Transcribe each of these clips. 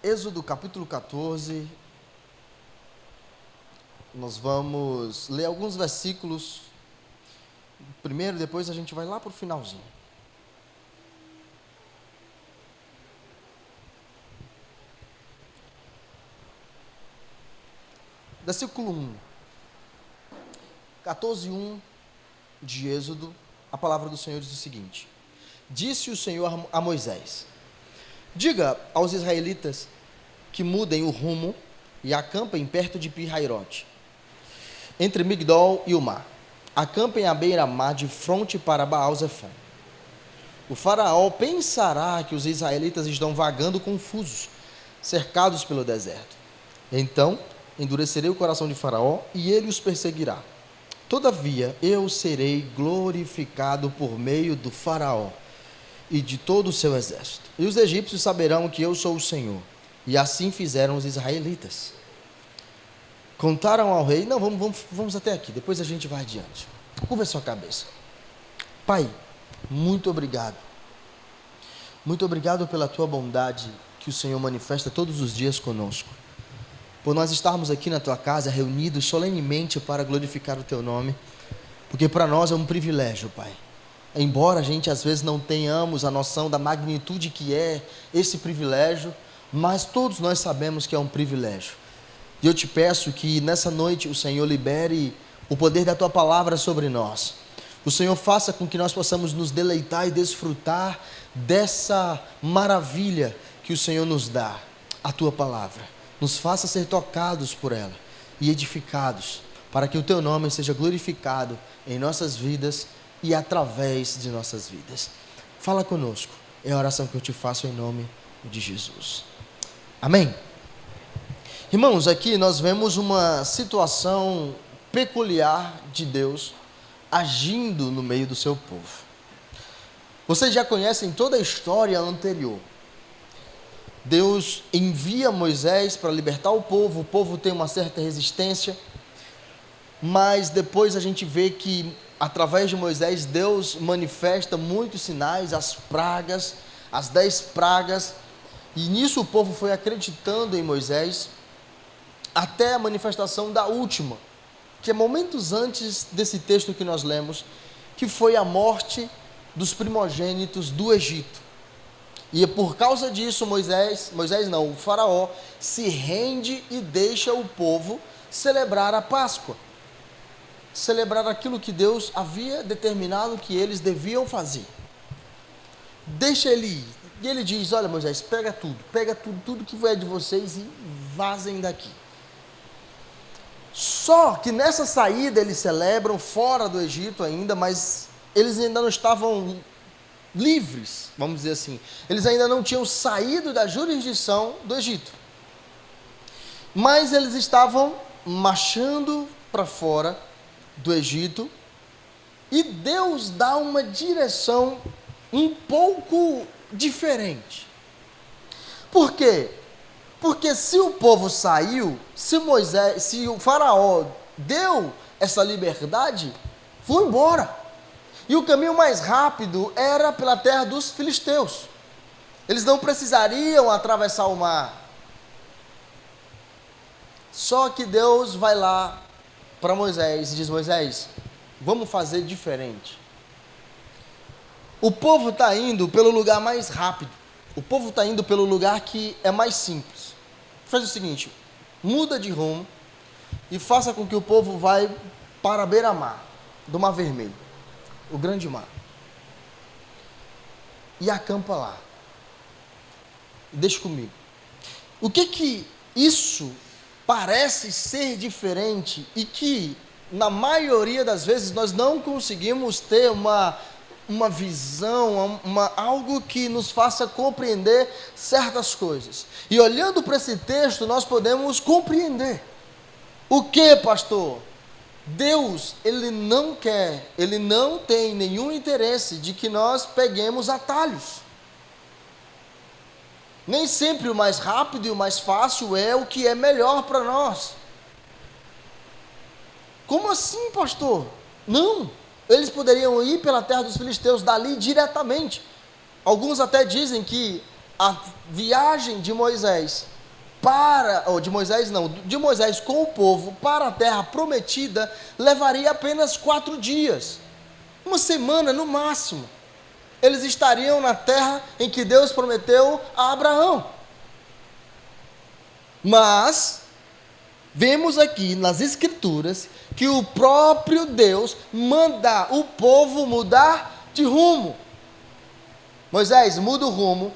Êxodo capítulo 14, nós vamos ler alguns versículos, primeiro, depois a gente vai lá para o finalzinho. Versículo 1, 14:1 de Êxodo, a palavra do Senhor diz o seguinte: Disse o Senhor a Moisés: diga aos israelitas que mudem o rumo e acampem perto de Pi-Hairote, entre Migdol e o mar. Acampem à beira-mar de fronte para Baal-Zefon. O faraó pensará que os israelitas estão vagando confusos, cercados pelo deserto. Então endurecerei o coração de Faraó e ele os perseguirá. Todavia eu serei glorificado por meio do Faraó e de todo o seu exército. E os egípcios saberão que eu sou o Senhor. E assim fizeram os israelitas. Contaram ao rei. Não, vamos até aqui, depois a gente vai adiante. Curva sua cabeça. Pai, muito obrigado. Muito obrigado pela tua bondade que o Senhor manifesta todos os dias conosco. Por nós estarmos aqui na tua casa, reunidos solenemente para glorificar o teu nome. Porque para nós é um privilégio, Pai. Embora a gente às vezes não tenhamos a noção da magnitude que é esse privilégio, mas todos nós sabemos que é um privilégio. E eu te peço que nessa noite o Senhor libere o poder da tua palavra sobre nós. O Senhor faça com que nós possamos nos deleitar e desfrutar dessa maravilha que o Senhor nos dá, a tua palavra. Nos faça ser tocados por ela e edificados, para que o teu nome seja glorificado em nossas vidas e através de nossas vidas. Fala conosco, é a oração que eu te faço em nome de Jesus. Amém? Irmãos, aqui nós vemos uma situação peculiar de Deus agindo no meio do seu povo. Vocês já conhecem toda a história anterior. Deus envia Moisés para libertar o povo tem uma certa resistência, mas depois a gente vê que através de Moisés Deus manifesta muitos sinais, as pragas, as 10 pragas, e nisso o povo foi acreditando em Moisés até a manifestação da última, que é momentos antes desse texto que nós lemos, que foi a morte dos primogênitos do Egito. E é por causa disso o faraó se rende e deixa o povo celebrar a Páscoa, celebrar aquilo que Deus havia determinado que eles deviam fazer. Deixa ele ir. E ele diz: olha, Moisés, pega tudo que é de vocês e vazem daqui. Só que nessa saída eles celebram fora do Egito ainda, mas eles ainda não estavam livres, vamos dizer assim. Eles ainda não tinham saído da jurisdição do Egito. Mas eles estavam marchando para fora do Egito e Deus dá uma direção um pouco diferente. Por quê? Porque se o povo saiu, se o faraó deu essa liberdade, foi embora. E o caminho mais rápido era pela terra dos filisteus. Eles não precisariam atravessar o mar. Só que Deus vai lá para Moisés e diz: Moisés, vamos fazer diferente. O povo está indo pelo lugar mais rápido. O povo está indo pelo lugar que é mais simples. Faz o seguinte: muda de rumo e faça com que o povo vá para a beira-mar do Mar Vermelho, o grande mar, e acampa lá. Deixa comigo. O que isso parece ser diferente e que na maioria das vezes nós não conseguimos ter uma visão, algo que nos faça compreender certas coisas. E olhando para esse texto, nós podemos compreender. O que, pastor? Deus, Ele não tem nenhum interesse de que nós peguemos atalhos. Nem sempre o mais rápido e o mais fácil é o que é melhor para nós. Como assim, pastor? Não. Eles poderiam ir pela terra dos filisteus dali diretamente. Alguns até dizem que a viagem de Moisés de Moisés com o povo para a terra prometida levaria apenas 4 dias, uma semana no máximo. Eles estariam na terra em que Deus prometeu a Abraão. Mas vemos aqui nas Escrituras que o próprio Deus manda o povo mudar de rumo. Moisés, muda o rumo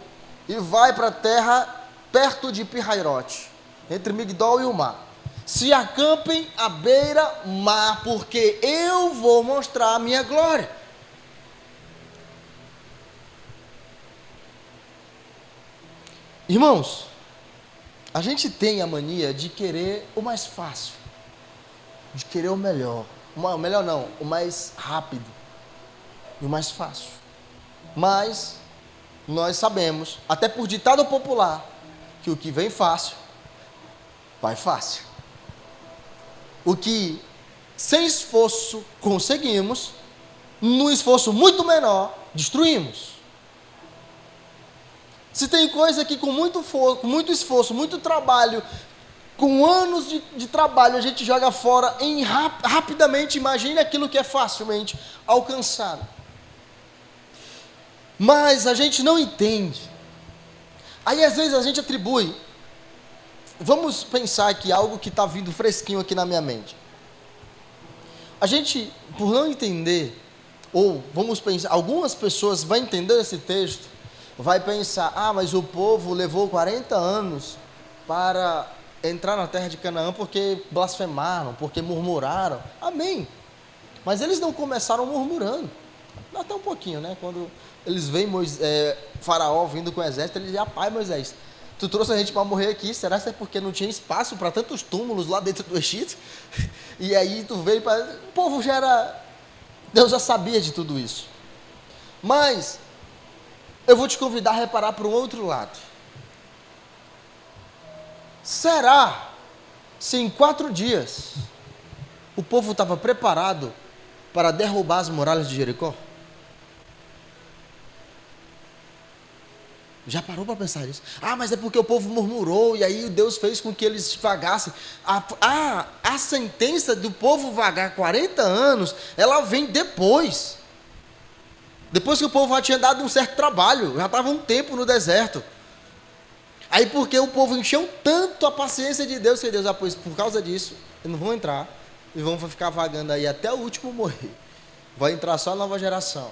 e vai para a terra perto de Pi-Hairote, entre Migdol e o mar. Se acampem à beira-mar, porque eu vou mostrar a minha glória. Irmãos, a gente tem a mania de querer o mais fácil, de querer o melhor. O melhor não, o mais rápido e o mais fácil. Mas nós sabemos, até por ditado popular, que o que vem fácil, vai fácil. O que sem esforço conseguimos, num esforço muito menor, destruímos. Se tem coisa que com muito esforço, muito trabalho, com anos de trabalho, a gente joga fora rapidamente, imagine aquilo que é facilmente alcançado. Mas a gente não entende. Aí às vezes a gente atribui. Vamos pensar aqui algo que está vindo fresquinho aqui na minha mente. A gente, por não entender, ou vamos pensar, algumas pessoas vão entender esse texto, vai pensar, mas o povo levou 40 anos para entrar na terra de Canaã porque blasfemaram, porque murmuraram. Amém. Mas eles não começaram murmurando. Até um pouquinho, né? Quando eles veem Faraó vindo com o exército, eles dizem, pai Moisés, tu trouxe a gente para morrer aqui, será que é porque não tinha espaço para tantos túmulos lá dentro do Egito? E aí tu veio para... O povo já era... Deus já sabia de tudo isso. Mas eu vou te convidar a reparar para um outro lado. Será se em 4 dias o povo estava preparado para derrubar as muralhas de Jericó? Já parou para pensar nisso? Mas é porque o povo murmurou e aí Deus fez com que eles vagassem. A sentença do povo vagar 40 anos, ela vem depois. Depois que o povo já tinha dado um certo trabalho, já estava um tempo no deserto. Aí porque o povo encheu tanto a paciência de Deus, que Deus, pois por causa disso, eles não vão entrar, e vão ficar vagando aí até o último morrer. Vai entrar só a nova geração.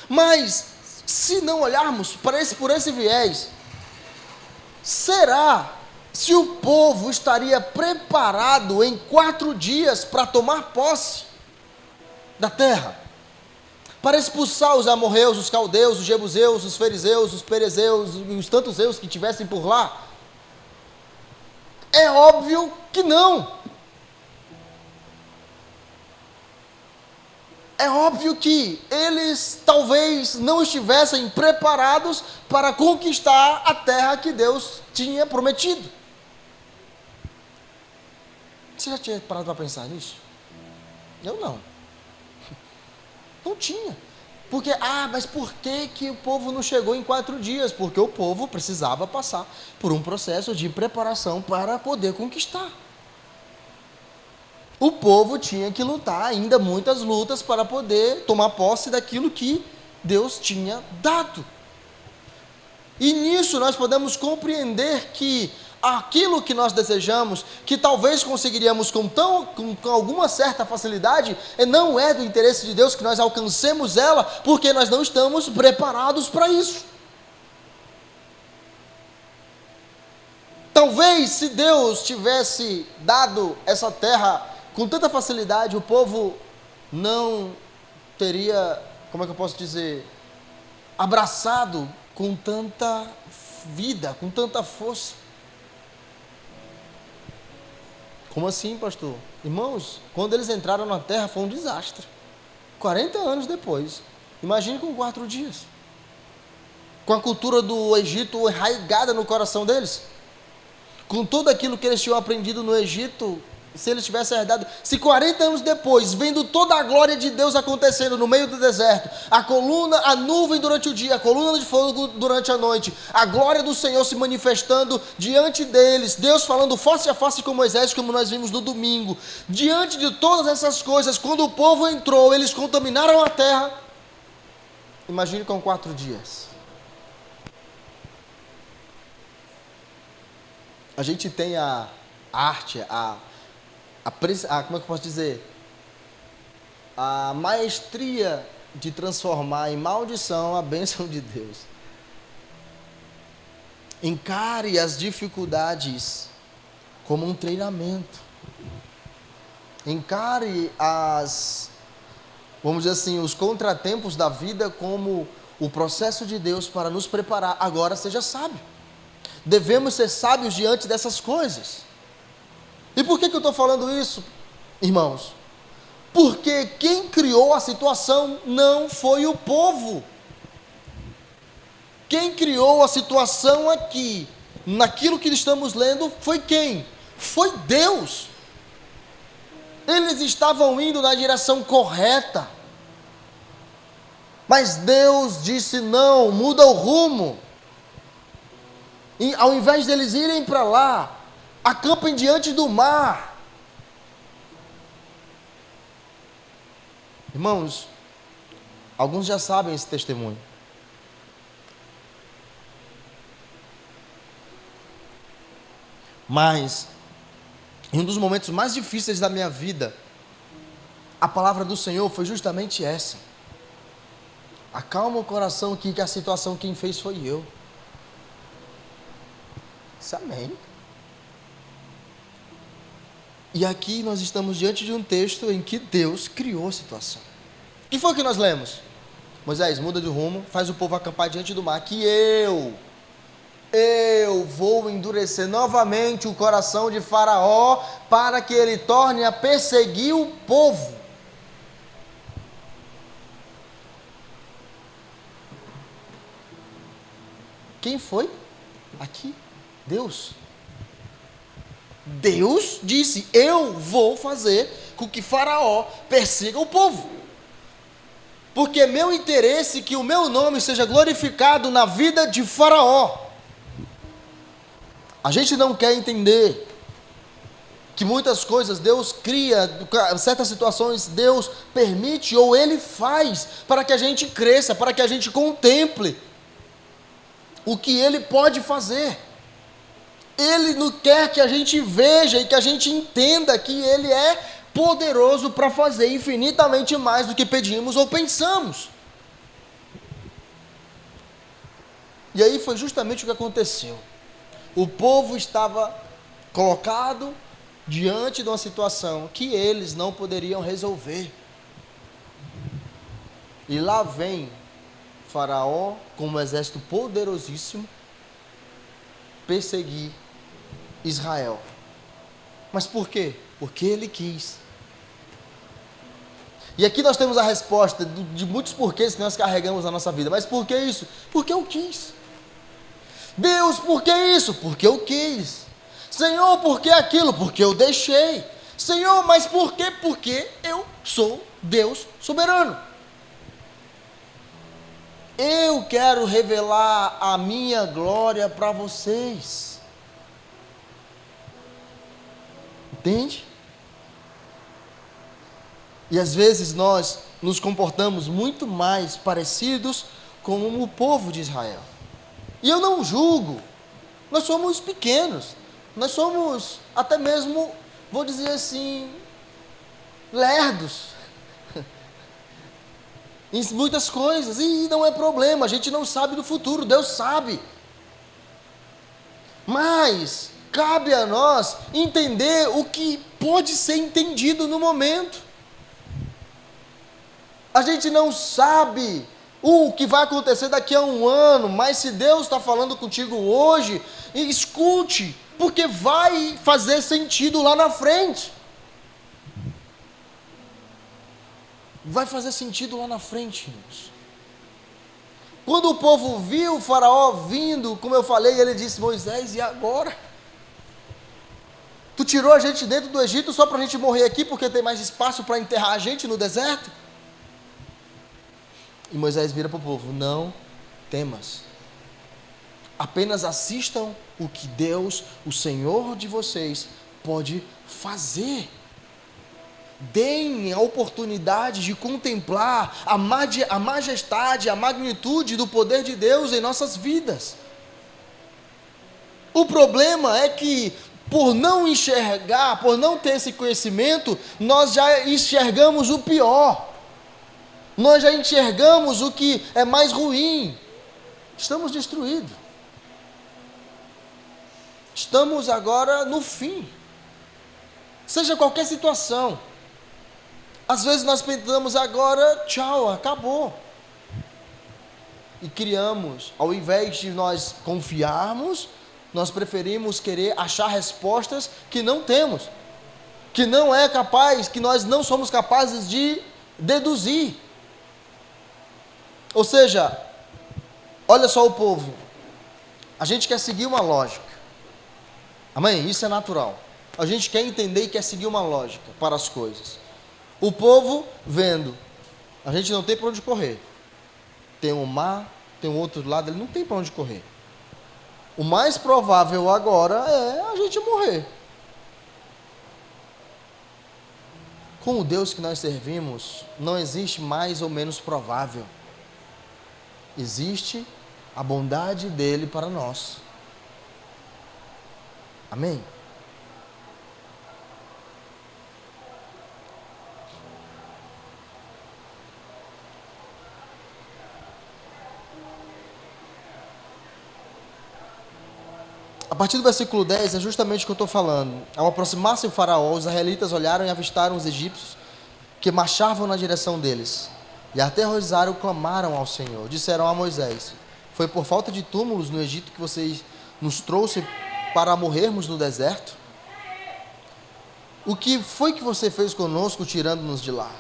Mas, se não olharmos por esse viés, será se o povo estaria preparado em 4 dias para tomar posse da terra? Para expulsar os amorreus, os caldeus, os jebuseus, os fariseus, os perezeus e os tantos eus que tivessem por lá? É óbvio que não. É óbvio que eles talvez não estivessem preparados para conquistar a terra que Deus tinha prometido. Você já tinha parado para pensar nisso? Eu não. Não tinha. Porque, mas por que o povo não chegou em 4 dias? Porque o povo precisava passar por um processo de preparação para poder conquistar. O povo tinha que lutar ainda muitas lutas para poder tomar posse daquilo que Deus tinha dado. E nisso nós podemos compreender que aquilo que nós desejamos, que talvez conseguiríamos com alguma certa facilidade, não é do interesse de Deus que nós alcancemos ela, porque nós não estamos preparados para isso. Talvez se Deus tivesse dado essa terra com tanta facilidade, o povo não teria, como é que eu posso dizer, abraçado com tanta vida, com tanta força. Como assim, pastor? Irmãos, quando eles entraram na terra foi um desastre. 40 anos depois. Imagine com 4 dias. Com a cultura do Egito enraizada no coração deles. Com tudo aquilo que eles tinham aprendido no Egito se eles tivessem herdado, se 40 anos depois, vendo toda a glória de Deus acontecendo no meio do deserto, a coluna, a nuvem durante o dia, a coluna de fogo durante a noite, a glória do Senhor se manifestando diante deles, Deus falando face a face com Moisés, como nós vimos no domingo, diante de todas essas coisas, quando o povo entrou, eles contaminaram a terra. Imagine com 4 dias. A gente tem a arte, como é que eu posso dizer? A maestria de transformar em maldição a bênção de Deus. Encare as dificuldades como um treinamento. Encare vamos dizer assim, os contratempos da vida como o processo de Deus para nos preparar. Agora seja sábio. Devemos ser sábios diante dessas coisas. E por que eu estou falando isso, irmãos? Porque quem criou a situação não foi o povo. Quem criou a situação aqui, naquilo que estamos lendo, foi quem? Foi Deus. Eles estavam indo na direção correta. Mas Deus disse não, muda o rumo. E ao invés deles irem para lá, acampem diante do mar. Irmãos, alguns já sabem esse testemunho. Mas, em um dos momentos mais difíceis da minha vida, a palavra do Senhor foi justamente essa. Acalma o coração aqui, que a situação quem fez foi eu. Amém. E aqui nós estamos diante de um texto em que Deus criou a situação. O que foi que nós lemos? Moisés, muda de rumo, faz o povo acampar diante do mar, que eu vou endurecer novamente o coração de Faraó, para que ele torne a perseguir o povo. Quem foi? Aqui. Deus. Deus disse, eu vou fazer com que Faraó persiga o povo. Porque é meu interesse que o meu nome seja glorificado na vida de Faraó. A gente não quer entender que muitas coisas Deus cria, certas situações Deus permite ou Ele faz para que a gente cresça, para que a gente contemple o que Ele pode fazer. Ele não quer que a gente veja e que a gente entenda que Ele é poderoso para fazer infinitamente mais do que pedimos ou pensamos. E aí foi justamente o que aconteceu. O povo estava colocado diante de uma situação que eles não poderiam resolver. E lá vem Faraó com um exército poderosíssimo perseguir Israel. Mas por quê? Porque ele quis. E aqui nós temos a resposta de muitos porquês que nós carregamos na nossa vida. Mas por que isso? Porque eu quis. Deus, por que isso? Porque eu quis. Senhor, por que aquilo? Porque eu deixei. Senhor, mas por quê? Porque eu sou Deus soberano. Eu quero revelar a minha glória para vocês. Entende? E às vezes nós nos comportamos muito mais parecidos com o povo de Israel. E eu não julgo. Nós somos pequenos. Nós somos até mesmo, vou dizer assim, lerdos em muitas coisas, e não é problema, a gente não sabe do futuro, Deus sabe. Mas cabe a nós entender o que pode ser entendido no momento. A gente não sabe o que vai acontecer daqui a um ano, mas se Deus está falando contigo hoje, escute, porque vai fazer sentido lá na frente. Vai fazer sentido lá na frente, irmãos. Quando o povo viu o Faraó vindo, como eu falei, ele disse, Moisés, e agora? Tu tirou a gente dentro do Egito só para a gente morrer aqui porque tem mais espaço para enterrar a gente no deserto? E Moisés vira para o povo: não temas, apenas assistam o que Deus, o Senhor de vocês, pode fazer. Deem a oportunidade de contemplar a majestade, a magnitude do poder de Deus em nossas vidas. O problema é que, por não enxergar, por não ter esse conhecimento, nós já enxergamos o pior. Nós já enxergamos o que é mais ruim. Estamos destruídos. Estamos agora no fim. Seja qualquer situação. Às vezes nós pensamos agora, tchau, acabou. E criamos, ao invés de nós confiarmos, nós preferimos querer achar respostas que não temos, que não é capaz, que nós não somos capazes de deduzir. Ou seja, olha só o povo, a gente quer seguir uma lógica, amém? Isso é natural, a gente quer entender e quer seguir uma lógica para as coisas. O povo vendo, a gente não tem para onde correr, tem um mar, tem um outro lado, ele não tem para onde correr. O mais provável agora é a gente morrer. Com o Deus que nós servimos, não existe mais ou menos provável. Existe a bondade dele para nós. Amém? A partir do versículo 10 é justamente o que eu estou falando. Ao aproximar-se o faraó, os israelitas olharam e avistaram os egípcios que marchavam na direção deles. E aterrorizaram, clamaram ao Senhor. Disseram a Moisés: foi por falta de túmulos no Egito que você nos trouxe para morrermos no deserto? O que foi que você fez conosco, tirando-nos de lá?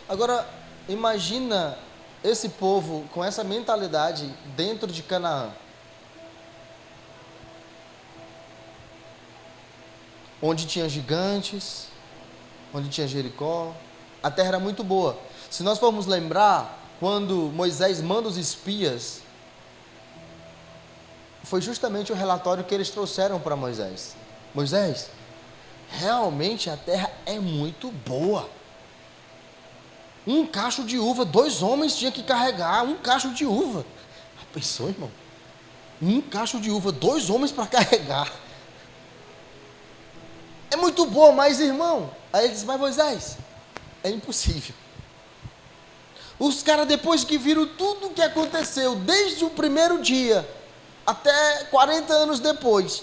Agora, imagina esse povo com essa mentalidade dentro de Canaã, onde tinha gigantes, onde tinha Jericó. A terra era muito boa. Se nós formos lembrar, quando Moisés manda os espias, foi justamente o relatório que eles trouxeram para Moisés. Moisés, realmente a terra é muito boa. Um cacho de uva, 2 homens tinham que carregar um cacho de uva. Pensou, irmão? Um cacho de uva, 2 homens para carregar. É muito bom, mas irmão, aí ele diz: mas Moisés, é impossível. Os caras, depois que viram tudo o que aconteceu, desde o primeiro dia até 40 anos depois,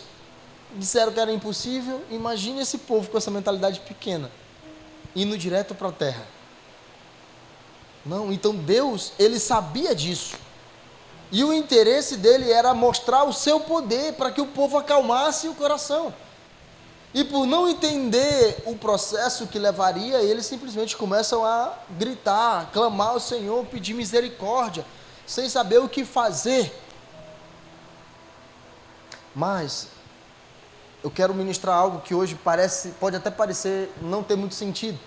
disseram que era impossível. Imagine esse povo com essa mentalidade pequena, indo direto para a terra. Não, então Deus, ele sabia disso. E o interesse dele era mostrar o seu poder para que o povo acalmasse o coração. E por não entender o processo que levaria, eles simplesmente começam a gritar, clamar ao Senhor, pedir misericórdia, sem saber o que fazer. Mas eu quero ministrar algo que hoje pode até parecer não ter muito sentido.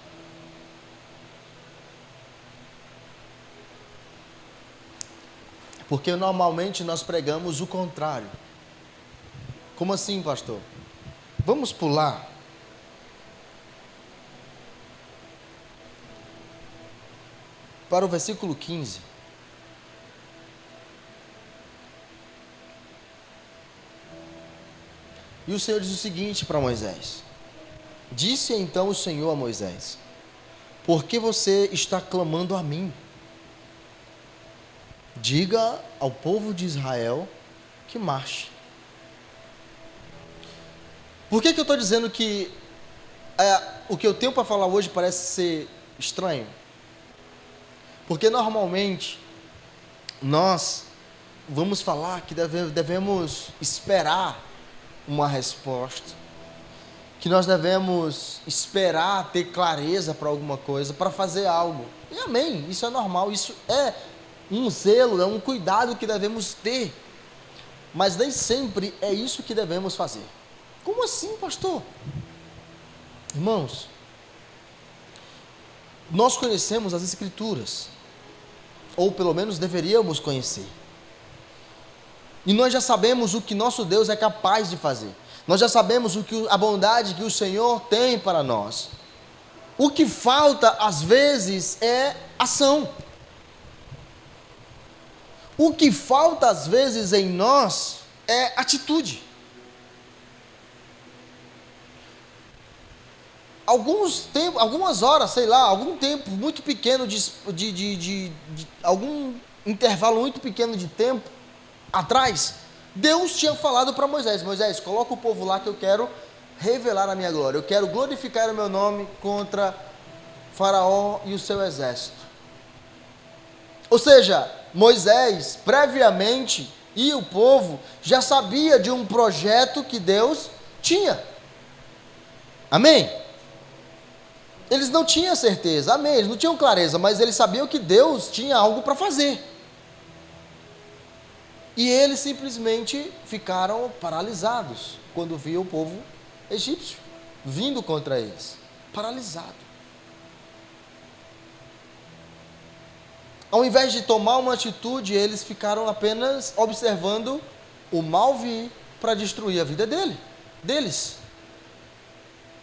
Porque normalmente nós pregamos o contrário. Como assim, pastor? Vamos pular para o versículo 15. E o Senhor diz o seguinte para Moisés: disse então o Senhor a Moisés: por que você está clamando a mim? Diga ao povo de Israel que marche. Por que eu estou dizendo que o que eu tenho para falar hoje parece ser estranho? Porque normalmente nós vamos falar que devemos esperar uma resposta, que nós devemos esperar ter clareza para alguma coisa, para fazer algo. E amém, isso é normal, isso é um zelo, é um cuidado que devemos ter, mas nem sempre é isso que devemos fazer. Como assim, pastor? Irmãos, nós conhecemos as Escrituras, ou pelo menos deveríamos conhecer. E nós já sabemos o que nosso Deus é capaz de fazer. Nós já sabemos a bondade que o Senhor tem para nós. O que falta, às vezes, é ação. O que falta, às vezes, em nós é atitude. Algumas horas, sei lá, algum tempo muito pequeno algum intervalo muito pequeno de tempo atrás, Deus tinha falado para Moisés: Moisés, coloca o povo lá que eu quero revelar a minha glória, eu quero glorificar o meu nome contra Faraó e o seu exército. Ou seja, Moisés previamente e o povo já sabia de um projeto que Deus tinha. Amém? Eles não tinham certeza, amém, eles não tinham clareza, mas eles sabiam que Deus tinha algo para fazer. E eles simplesmente ficaram paralisados quando viam o povo egípcio vindo contra eles. Paralisado. Ao invés de tomar uma atitude, eles ficaram apenas observando o mal vir para destruir a vida deles.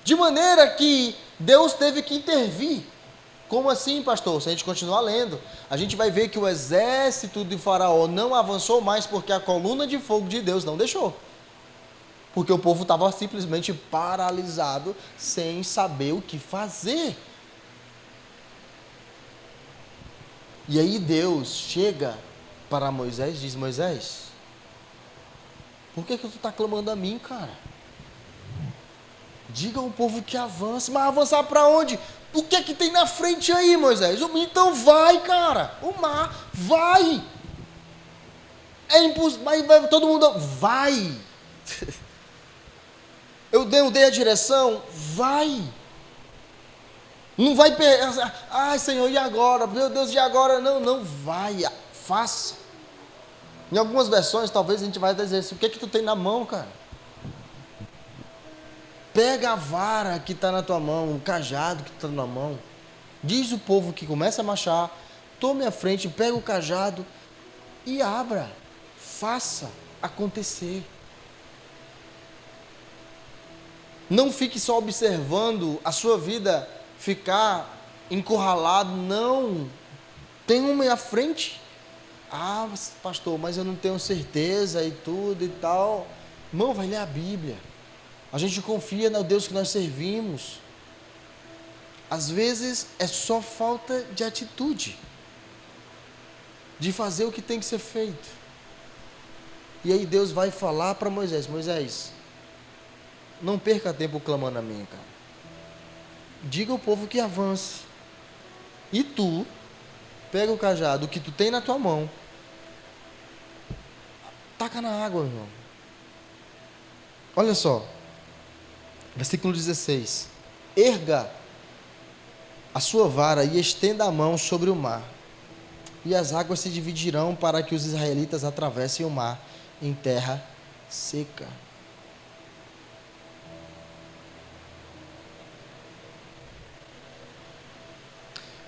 De maneira que Deus teve que intervir. Como assim, pastor? Se a gente continuar lendo, a gente vai ver que o exército de Faraó não avançou mais porque a coluna de fogo de Deus não deixou. Porque o povo estava simplesmente paralisado, sem saber o que fazer. E aí Deus chega para Moisés e diz: Moisés, por que tu está clamando a mim, cara? Diga ao povo que avance. Mas avançar para onde? O que é que tem na frente aí, Moisés? Então vai, cara. O mar, vai. É impossível, mas vai, todo mundo, vai. Eu dei a direção, vai. Não vai, ai Senhor, e agora? Meu Deus, e agora? Não, vai, faça. Em algumas versões, talvez a gente vai dizer assim: o que é que tu tem na mão, cara? Pega a vara que está na tua mão, o cajado que está na mão. Diz o povo que começa a marchar, tome a frente, pega o cajado e abra. Faça acontecer. Não fique só observando a sua vida ficar encurralado, não. Tem uma à frente. Ah, pastor, mas eu não tenho certeza e tudo e tal. Irmão, vai ler a Bíblia. A gente confia no Deus que nós servimos. Às vezes é só falta de atitude, de fazer o que tem que ser feito. E aí Deus vai falar para Moisés: Moisés, não perca tempo clamando a mim, cara. Diga ao povo que avance. E tu, pega o cajado, o que tu tem na tua mão, taca na água, irmão. Olha só. Versículo 16: erga a sua vara e estenda a mão sobre o mar, e as águas se dividirão para que os israelitas atravessem o mar em terra seca.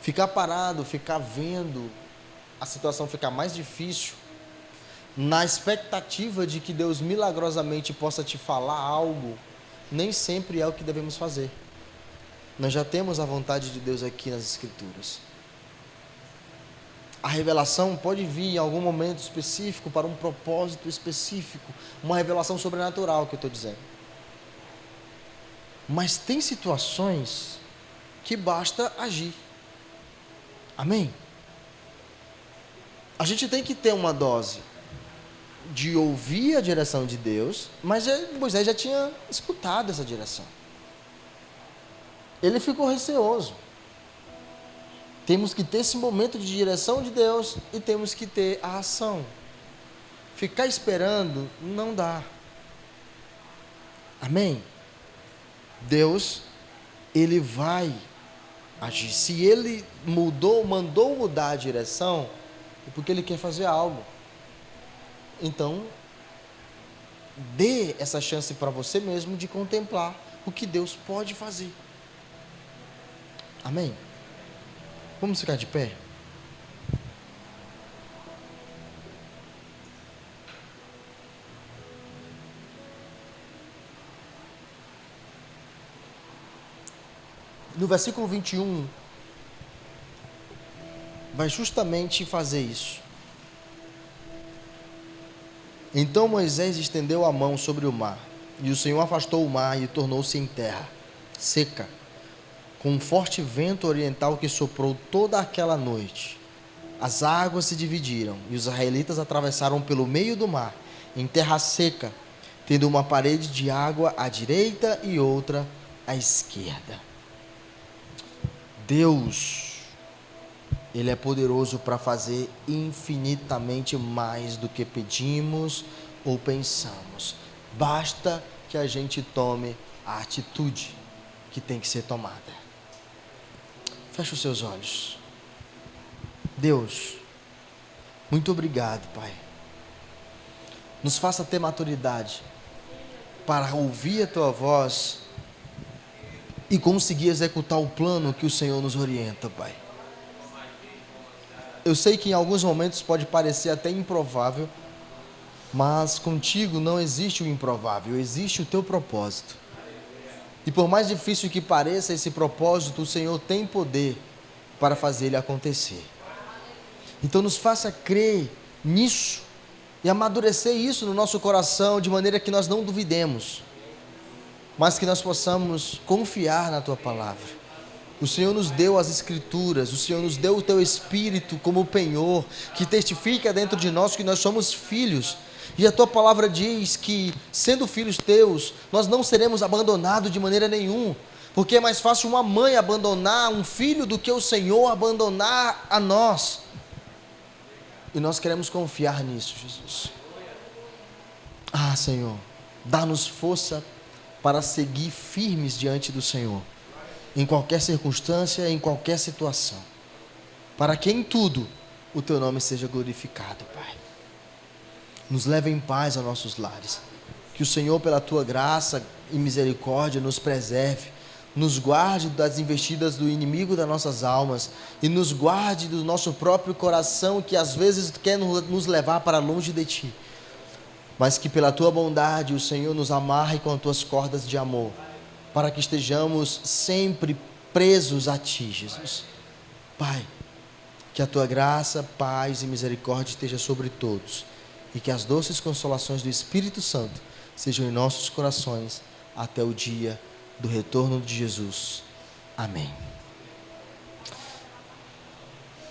Ficar parado, ficar vendo a situação ficar mais difícil, na expectativa de que Deus milagrosamente possa te falar algo, nem sempre é o que devemos fazer. Nós já temos a vontade de Deus aqui nas Escrituras. A revelação pode vir em algum momento específico, para um propósito específico, uma revelação sobrenatural que eu estou dizendo. Mas tem situações que basta agir. Amém? A gente tem que ter uma dose de ouvir a direção de Deus, mas Moisés já tinha escutado essa direção. Ele ficou receoso. Temos que ter esse momento de direção de Deus e temos que ter a ação. Ficar esperando não dá. Amém? Deus, Ele vai agir. Se Ele mandou mudar a direção, é porque Ele quer fazer algo. Então, dê essa chance para você mesmo de contemplar o que Deus pode fazer. Amém? Vamos ficar de pé? No versículo 21, vai justamente fazer isso. Então Moisés estendeu a mão sobre o mar, e o Senhor afastou o mar e tornou-se em terra seca, com um forte vento oriental que soprou toda aquela noite. As águas se dividiram, e os israelitas atravessaram pelo meio do mar, em terra seca, tendo uma parede de água à direita e outra à esquerda. Deus, Ele é poderoso para fazer infinitamente mais do que pedimos ou pensamos. Basta que a gente tome a atitude que tem que ser tomada. Feche os seus olhos. Deus, muito obrigado, Pai. Nos faça ter maturidade para ouvir a Tua voz e conseguir executar o plano que o Senhor nos orienta, Pai. Eu sei que em alguns momentos pode parecer até improvável, mas contigo não existe o improvável, existe o teu propósito. E por mais difícil que pareça esse propósito, o Senhor tem poder para fazer ele acontecer. Então nos faça crer nisso e amadurecer isso no nosso coração, de maneira que nós não duvidemos, mas que nós possamos confiar na Tua palavra. O Senhor nos deu as Escrituras, o Senhor nos deu o Teu Espírito como penhor, que testifica dentro de nós que nós somos filhos. E a Tua palavra diz que, sendo filhos Teus, nós não seremos abandonados de maneira nenhuma, porque é mais fácil uma mãe abandonar um filho do que o Senhor abandonar a nós. E nós queremos confiar nisso, Jesus. Ah, Senhor, dá-nos força para seguir firmes diante do Senhor, em qualquer circunstância, em qualquer situação, para que em tudo o Teu nome seja glorificado, Pai. Nos leve em paz aos nossos lares, que o Senhor, pela Tua graça e misericórdia, nos preserve, nos guarde das investidas do inimigo das nossas almas e nos guarde do nosso próprio coração, que às vezes quer nos levar para longe de Ti, mas que pela Tua bondade o Senhor nos amarre com as Tuas cordas de amor, para que estejamos sempre presos a Ti, Jesus. Pai, que a Tua graça, paz e misericórdia esteja sobre todos, e que as doces consolações do Espírito Santo sejam em nossos corações até o dia do retorno de Jesus. Amém.